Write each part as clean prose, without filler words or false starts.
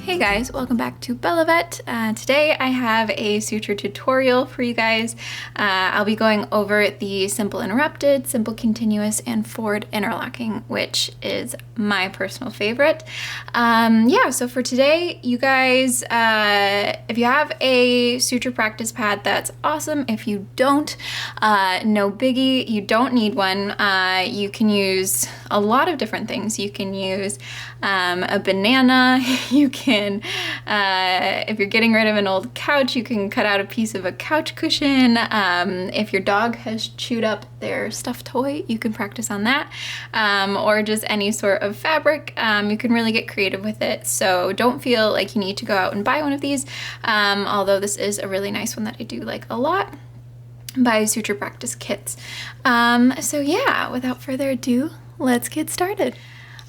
Hey guys, welcome back to BellaVet. Today I have a suture tutorial for you guys. I'll be going over the simple interrupted, simple continuous, and forward interlocking, which is my personal favorite. So for today, you guys, if you have a suture practice pad, that's awesome. If you don't, no biggie, you don't need one. You can use a lot of different things. You can use a banana, you can, if you're getting rid of an old couch, you can cut out a piece of a couch cushion. If your dog has chewed up their stuffed toy, you can practice on that. Or just any sort of fabric, you can really get creative with it. So don't feel like you need to go out and buy one of these, although this is a really nice one that I do like a lot. Buy suture practice kits. So yeah, without further ado, let's get started.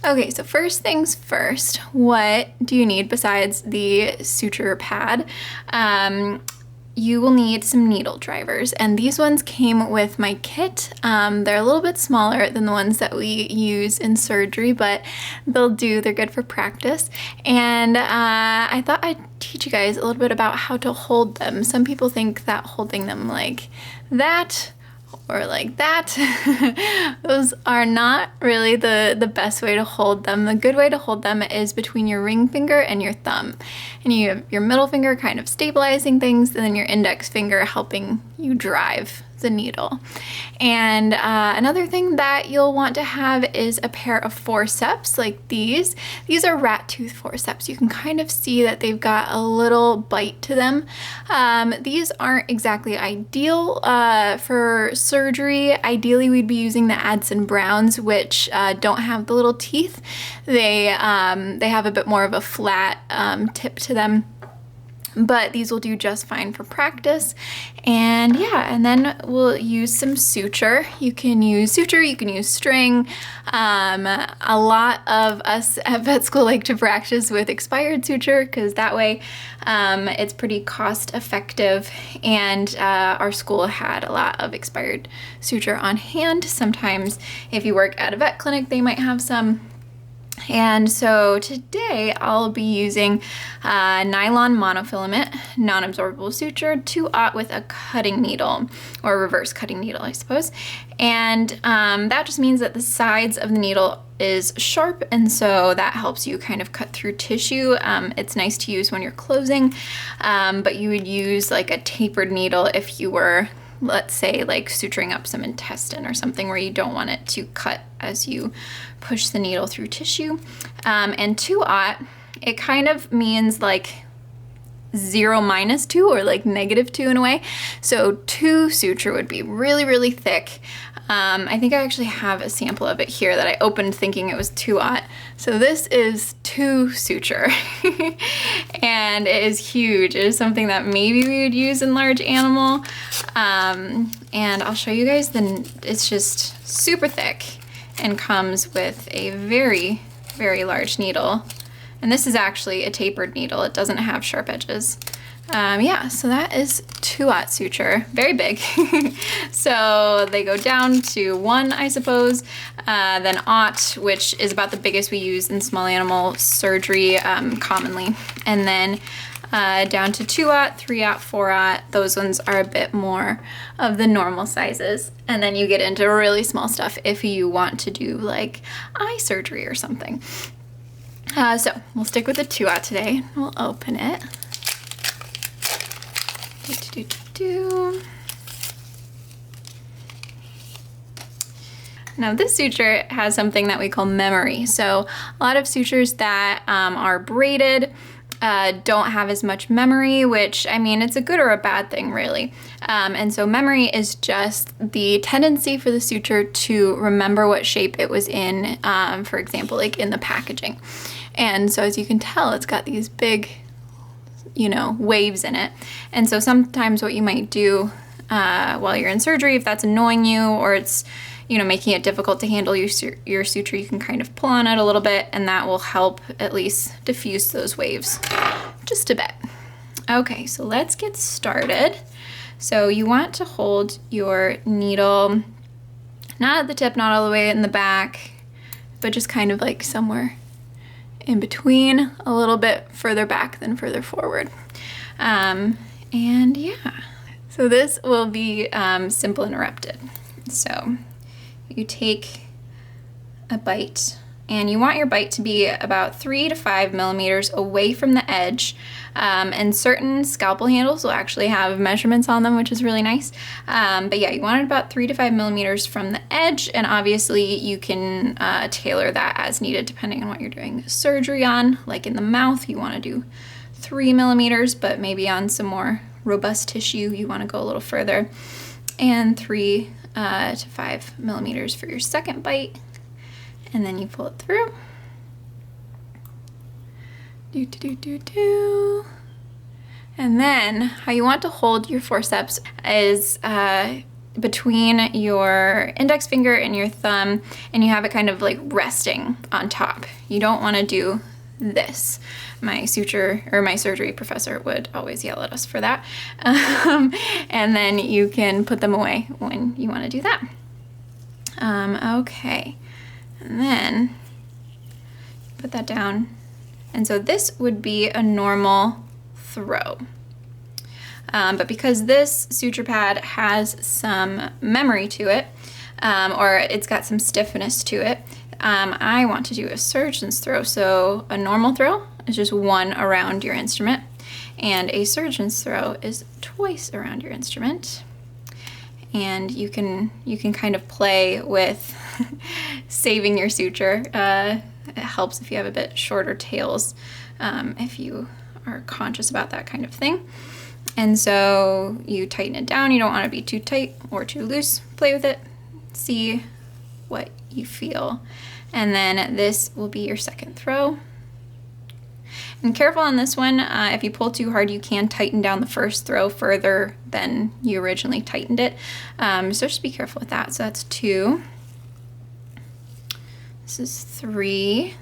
Okay, so first things first, what do you need besides the suture pad? You will need some needle drivers, and these ones came with my kit. They're a little bit smaller than the ones that we use in surgery, but they'll do, they're good for practice. And I thought I'd teach you guys a little bit about how to hold them. Some people think that holding them like that or like that, those are not really the best way to hold them. The good way to hold them is between your ring finger and your thumb. And you have your middle finger kind of stabilizing things, and then your index finger helping you drive the needle. And another thing that you'll want to have is a pair of forceps like these. These are rat tooth forceps. You can kind of see that they've got a little bite to them. These aren't exactly ideal for surgery. Ideally, we'd be using the Adson Browns, which don't have the little teeth. They have a bit more of a flat tip to them. But these will do just fine for practice. And yeah, and then we'll use some suture. You can use suture, you can use string. A lot of us at vet school like to practice with expired suture because that way it's pretty cost effective. And our school had a lot of expired suture on hand. Sometimes if you work at a vet clinic, they might have some. And so today I'll be using nylon monofilament, non-absorbable suture, 2/0 with a cutting needle, or reverse cutting needle, I suppose. And that just means that the sides of the needle is sharp, and so that helps you kind of cut through tissue. It's nice to use when you're closing, but you would use like a tapered needle if you were, let's say, like suturing up some intestine or something where you don't want it to cut as you push the needle through tissue. And 2/0, it kind of means like 0 - 2 or like -2 in a way. So 2 suture would be really, really thick. I think I actually have a sample of it here that I opened thinking it was 2/0. So this is 2 suture and it is huge. It is something that maybe we would use in large animal. And I'll show you guys, it's just super thick and comes with a very, very large needle. And this is actually a tapered needle. It doesn't have sharp edges. Yeah, so that is 2/0 suture, very big. So they go down to 1, I suppose, then 0, which is about the biggest we use in small animal surgery commonly. And then down to 2/0, 3/0, 4/0. Those ones are a bit more of the normal sizes. And then you get into really small stuff if you want to do like eye surgery or something. So we'll stick with the 2/0 today. We'll open it. Now this suture has something that we call memory. So a lot of sutures that are braided don't have as much memory, which, I mean, it's a good or a bad thing, really. And so memory is just the tendency for the suture to remember what shape it was in, for example, like in the packaging. And so as you can tell, it's got these big, waves in it. And so sometimes what you might do while you're in surgery, if that's annoying you or it's, making it difficult to handle your suture, you can kind of pull on it a little bit, and that will help at least diffuse those waves just a bit. Okay, so let's get started. So you want to hold your needle, not at the tip, not all the way in the back, but just kind of like somewhere in between, a little bit further back than further forward. And yeah, so this will be simple interrupted. So you take a bite, and you want your bite to be about 3 to 5 millimeters away from the edge. And certain scalpel handles will actually have measurements on them, which is really nice. But yeah, you want it about 3 to 5 millimeters from the edge, and obviously you can tailor that as needed depending on what you're doing surgery on. Like in the mouth, you want to do 3 millimeters, but maybe on some more robust tissue, you want to go a little further. And 3 to 5 millimeters for your second bite. And then you pull it through. And then how you want to hold your forceps is between your index finger and your thumb, and you have it kind of like resting on top. You don't want to do this. My surgery professor would always yell at us for that. And then you can put them away when you want to do that. Okay. And then put that down. And so this would be a normal throw. But because this suture pad has some memory to it, or it's got some stiffness to it, I want to do a surgeon's throw. So a normal throw is just 1 around your instrument, and a surgeon's throw is twice around your instrument. And you can kind of play with saving your suture. It helps if you have a bit shorter tails, if you are conscious about that kind of thing. And so you tighten it down. You don't want to be too tight or too loose. Play with it, see what you feel. And then this will be your second throw. And careful on this one, if you pull too hard, you can tighten down the first throw further than you originally tightened it. So just be careful with that. So that's 2. This is 3,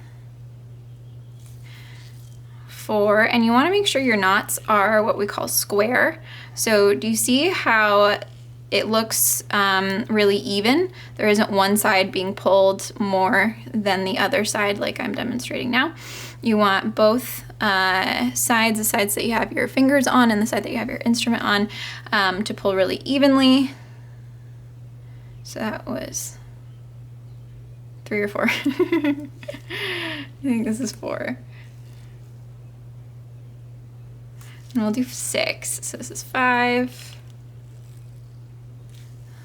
4, and you want to make sure your knots are what we call square. So do you see how it looks really even? There isn't one side being pulled more than the other side like I'm demonstrating now. You want both sides, the sides that you have your fingers on and the side that you have your instrument on, to pull really evenly. So that was 3 or 4. I think this is 4. And we'll do 6. So this is 5.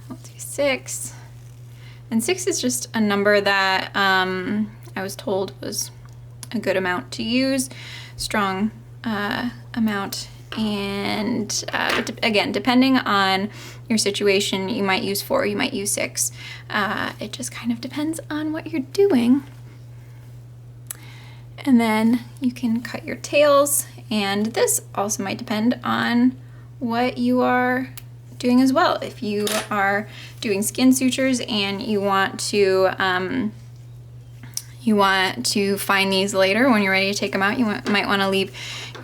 We'll do 6. And 6 is just a number that I was told was a good amount to use, strong amount. And again, depending on your situation, you might use 4, you might use 6. It just kind of depends on what you're doing. And then you can cut your tails, and this also might depend on what you are doing as well. If you are doing skin sutures and you want to find these later when you're ready to take them out, you might want to leave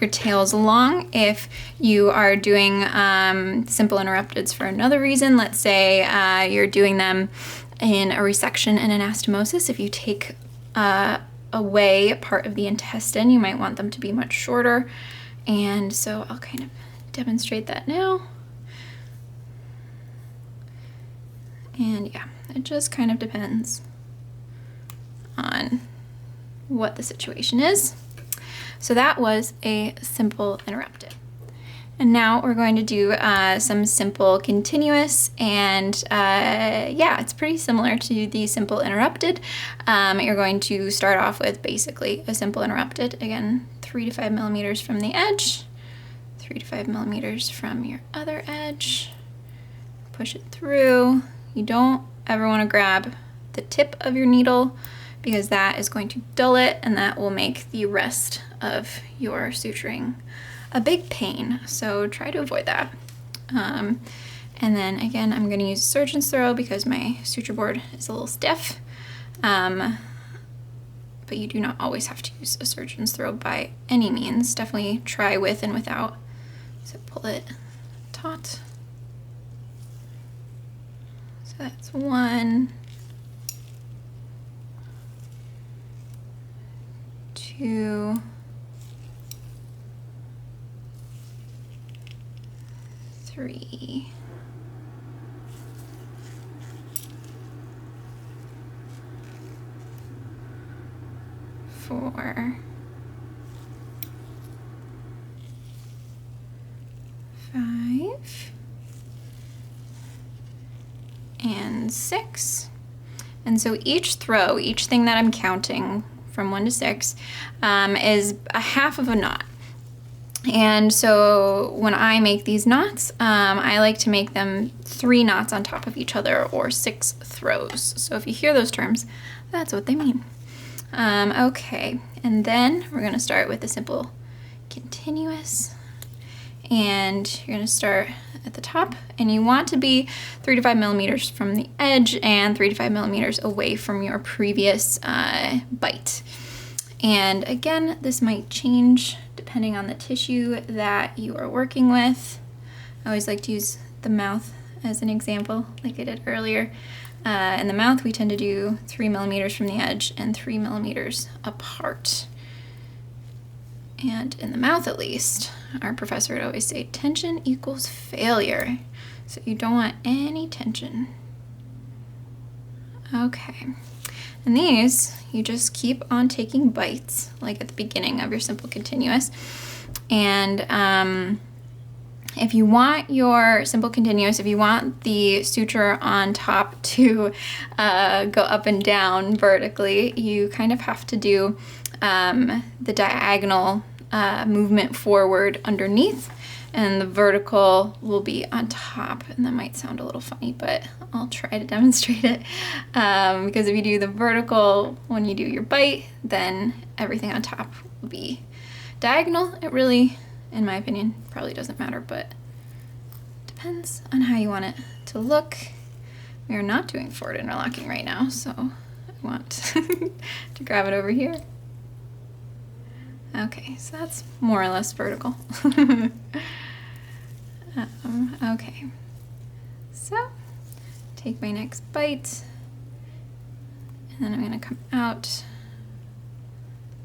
your tails long. If you are doing simple interrupteds for another reason, let's say you're doing them in a resection and anastomosis, if you take away part of the intestine, you might want them to be much shorter. And so I'll kind of demonstrate that now. And yeah, it just kind of depends on what the situation is. So that was a simple interrupted. And now we're going to do some simple continuous, and yeah, it's pretty similar to the simple interrupted. You're going to start off with basically a simple interrupted. Again, 3 to 5 millimeters from the edge, 3 to 5 millimeters from your other edge. Push it through. You don't ever want to grab the tip of your needle, because that is going to dull it, and that will make the rest of your suturing a big pain. So try to avoid that. And then again, I'm going to use a surgeon's throw because my suture board is a little stiff. But you do not always have to use a surgeon's throw by any means. Definitely try with and without. So pull it taut. So that's 1, 2, 2, 3, 4, 5, and 6. And so each throw, each thing that I'm counting from 1 to 6, is a half of a knot. And so when I make these knots, I like to make them 3 knots on top of each other, or 6 throws. So if you hear those terms, that's what they mean. Okay, and then we're gonna start with the simple continuous. And you're gonna start at the top, and you want to be 3 to 5 millimeters from the edge and 3 to 5 millimeters away from your previous bite. And again, this might change depending on the tissue that you are working with. I always like to use the mouth as an example, like I did earlier. In the mouth, we tend to do 3 millimeters from the edge and 3 millimeters apart. And in the mouth, at least, our professor would always say tension equals failure. So you don't want any tension. Okay. And these, you just keep on taking bites, like at the beginning of your simple continuous. And if you want your simple continuous, if you want the suture on top to go up and down vertically, you kind of have to do the diagonal movement forward underneath, and the vertical will be on top. And that might sound a little funny, but I'll try to demonstrate it. Because if you do the vertical when you do your bite, then everything on top will be diagonal. It really, in my opinion, probably doesn't matter, but depends on how you want it to look. We are not doing forward interlocking right now, so I want to grab it over here. Okay, so that's more or less vertical. Okay, so take my next bite, and then I'm going to come out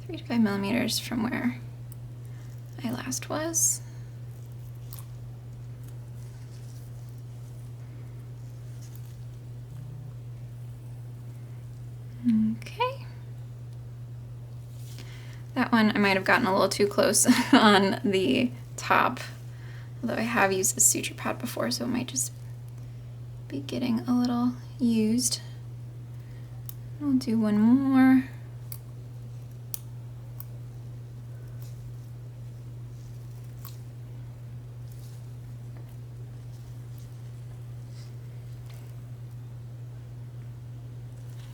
3 to 5 millimeters from where I last was. Okay. That one I might have gotten a little too close on the top, although I have used this suture pad before, so it might just be getting a little used. I'll do one more.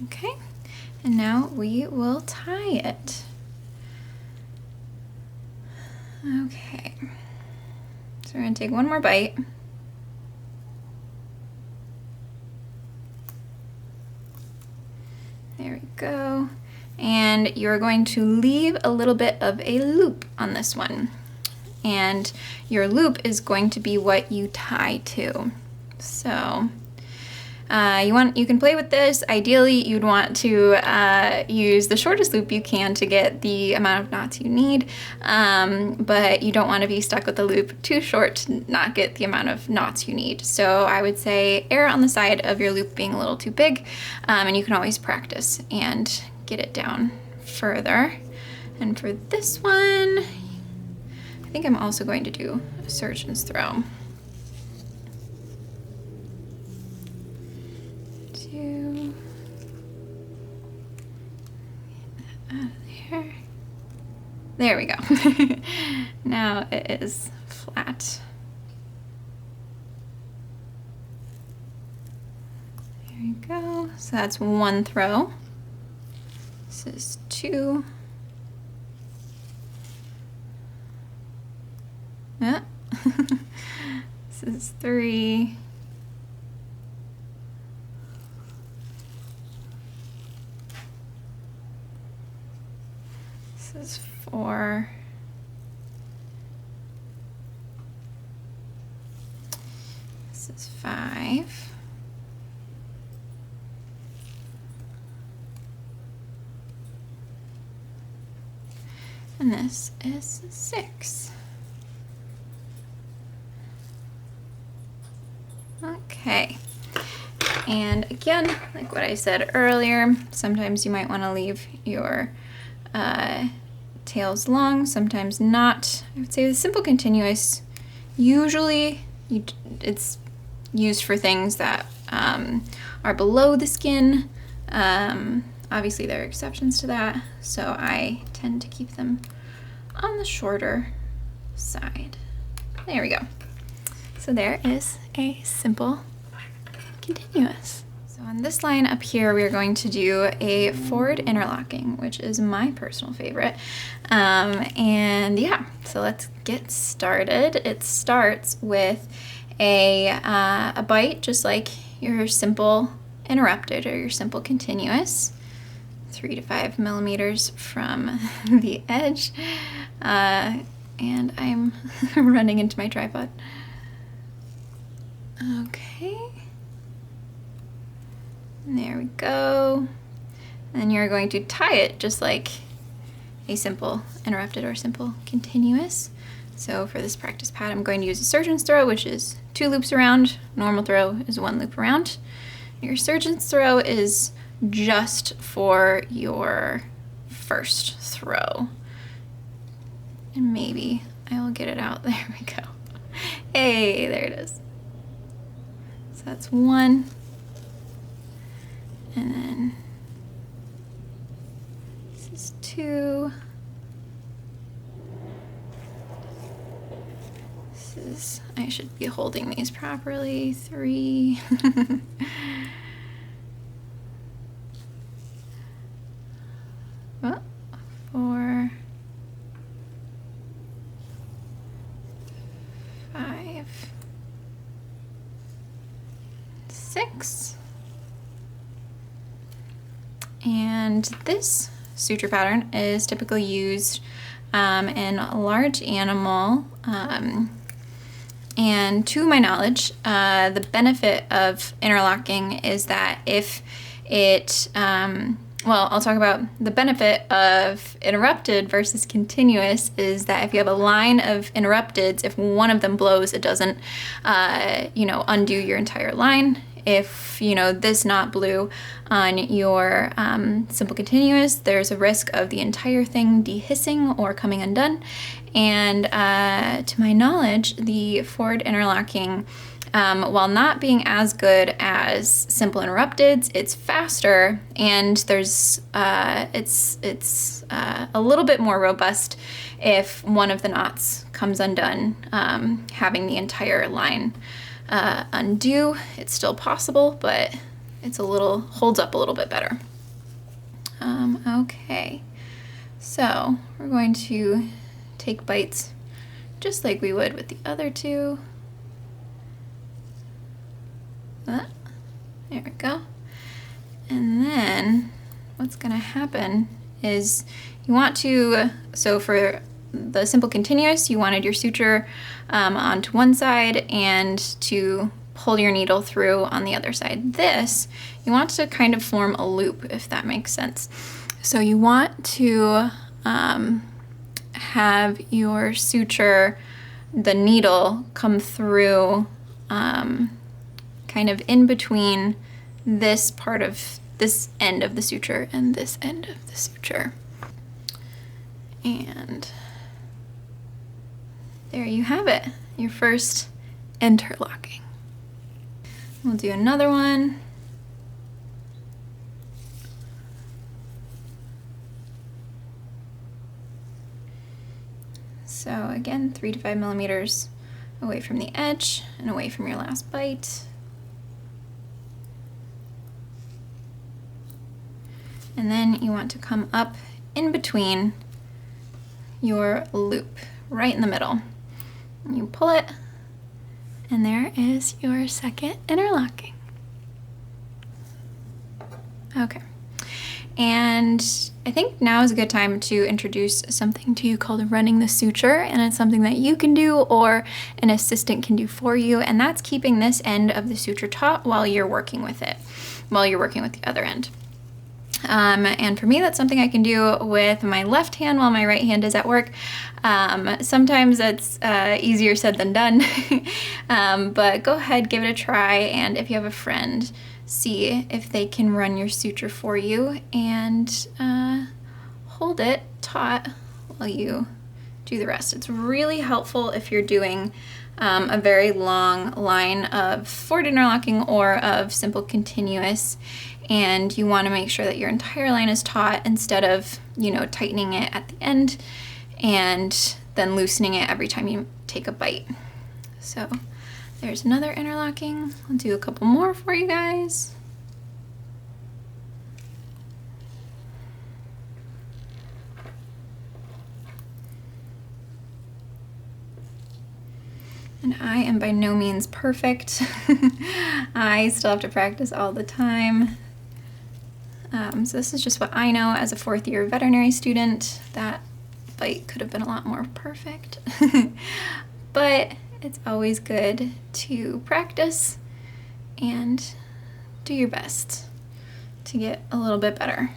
Okay, and now we will tie it. Okay, so we're gonna take one more bite. There we go. And you're going to leave a little bit of a loop on this one. And your loop is going to be what you tie to. So you can play with this. Ideally, you'd want to use the shortest loop you can to get the amount of knots you need, but you don't want to be stuck with the loop too short to not get the amount of knots you need. So I would say err on the side of your loop being a little too big, and you can always practice and get it down further. And for this one, I think I'm also going to do a surgeon's throw. There we go. Now it is flat. There we go. So that's one throw. This is 2. Yeah. This is 3. This is 4. This is 5. and this is 6. Okay, and again, like what I said earlier, sometimes you might want to leave your tails long, sometimes not. I would say the simple continuous, usually it's used for things that are below the skin. Obviously there are exceptions to that, so I tend to keep them on the shorter side. There we go. So there is a simple continuous. So on this line up here, we are going to do a forward interlocking, which is my personal favorite. And yeah, so let's get started. It starts with a bite, just like your simple interrupted or your simple continuous, 3 to 5 millimeters from the edge. And I'm running into my tripod. Okay. There we go. And you're going to tie it just like a simple interrupted or simple continuous. So for this practice pad, I'm going to use a surgeon's throw, which is 2 loops around. Normal throw is 1 loop around. Your surgeon's throw is just for your first throw. And maybe I will get it out. There we go. Hey, there it is. So that's 1. And then this is 2. This is, I should be holding these properly. 3. Oh, 4. 5. 6. And this suture pattern is typically used in a large animal. And to my knowledge, the benefit of interlocking is that if it, well, I'll talk about the benefit of interrupted versus continuous is that if you have a line of interrupteds, if one of them blows, it doesn't, undo your entire line. If, this knot blew on your simple continuous, there's a risk of the entire thing dehissing or coming undone. And to my knowledge, the forward interlocking, while not being as good as simple interrupteds, it's faster, and there's it's a little bit more robust if one of the knots comes undone, having the entire line undo. It's still possible, but it's holds up a little bit better. Okay, so we're going to take bites just like we would with the other 2. There we go. And then what's going to happen is you want to, so for the simple continuous, you wanted your suture onto one side and to pull your needle through on the other side. This, you want to kind of form a loop, if that makes sense. So you want to have your suture, the needle, come through kind of in between this part of this end of the suture and this end of the suture. And there you have it, your first interlocking. We'll do another one. So again, 3 to 5 millimeters away from the edge and away from your last bite. And then you want to come up in between your loop, right in the middle. And you pull it, and there is your second interlocking. Okay. And I think now is a good time to introduce something to you called running the suture, and it's something that you can do or an assistant can do for you, and that's keeping this end of the suture taut while you're working with it, while you're working with the other end. And for me, that's something I can do with my left hand while my right hand is at work. Sometimes that's easier said than done, but go ahead, give it a try, and if you have a friend, see if they can run your suture for you and hold it taut while you do the rest. It's really helpful if you're doing a very long line of forward interlocking or of simple continuous, and you want to make sure that your entire line is taut instead of, you know, tightening it at the end and then loosening it every time you take a bite. So there's another interlocking. I'll do a couple more for you guys. And I am by no means perfect. I still have to practice all the time. So this is just what I know as a fourth year veterinary student. That bite could have been a lot more perfect. But it's always good to practice and do your best to get a little bit better,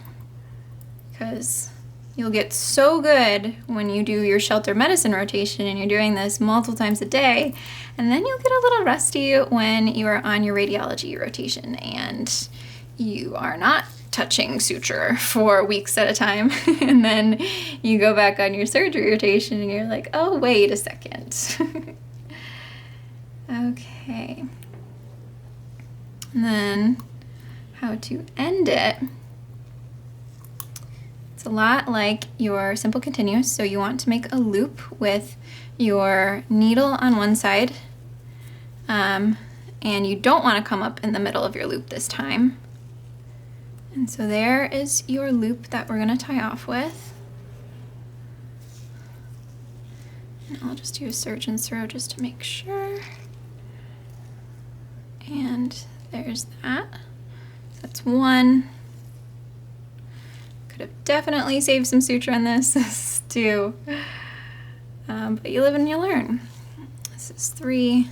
because you'll get so good when you do your shelter medicine rotation and you're doing this multiple times a day, and then you'll get a little rusty when you are on your radiology rotation and you are not touching suture for weeks at a time. And then you go back on your surgery rotation and you're like, oh, wait a second. Okay. And then how to end it. It's a lot like your simple continuous, so you want to make a loop with your needle on one side, and you don't want to come up in the middle of your loop this time. And so there is your loop that we're going to tie off with. And I'll just do a surgeon's throw just to make sure. And there's that. So that's one. Could have definitely saved some suture on this too. But you live and you learn. This is 3.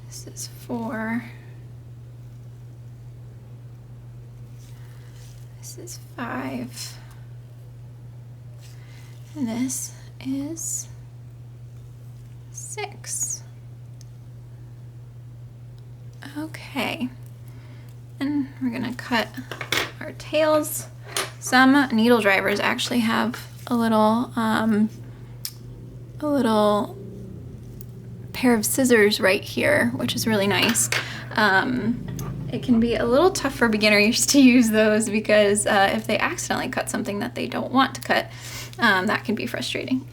This is 4. This is 5. And this is 6. Okay. And we're gonna cut our tails. Some needle drivers actually have a little pair of scissors right here, which is really nice. It can be a little tough for beginners to use those because if they accidentally cut something that they don't want to cut, that can be frustrating.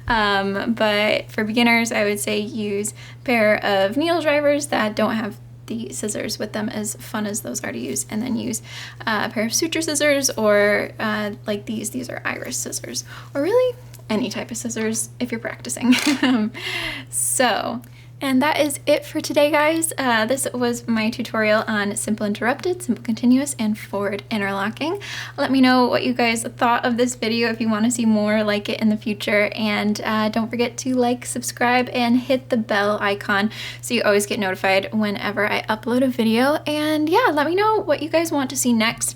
But for beginners, I would say use a pair of needle drivers that don't have the scissors with them, as fun as those are to use, and then use a pair of suture scissors, or like these are iris scissors, or really any type of scissors if you're practicing. And that is it for today, guys. This was my tutorial on simple interrupted, simple continuous, and forward interlocking. Let me know what you guys thought of this video if you want to see more like it in the future. And don't forget to like, subscribe, and hit the bell icon so you always get notified whenever I upload a video. And yeah, let me know what you guys want to see next.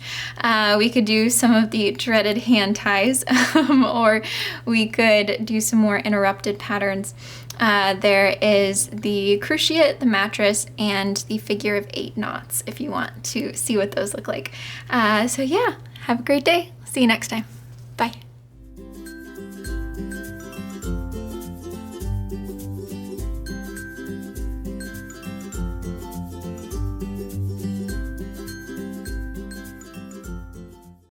We could do some of the dreaded hand ties, or we could do some more interrupted patterns. There is the cruciate, the mattress, and the figure of 8 knots if you want to see what those look like. So yeah, have a great day. See you next time. Bye.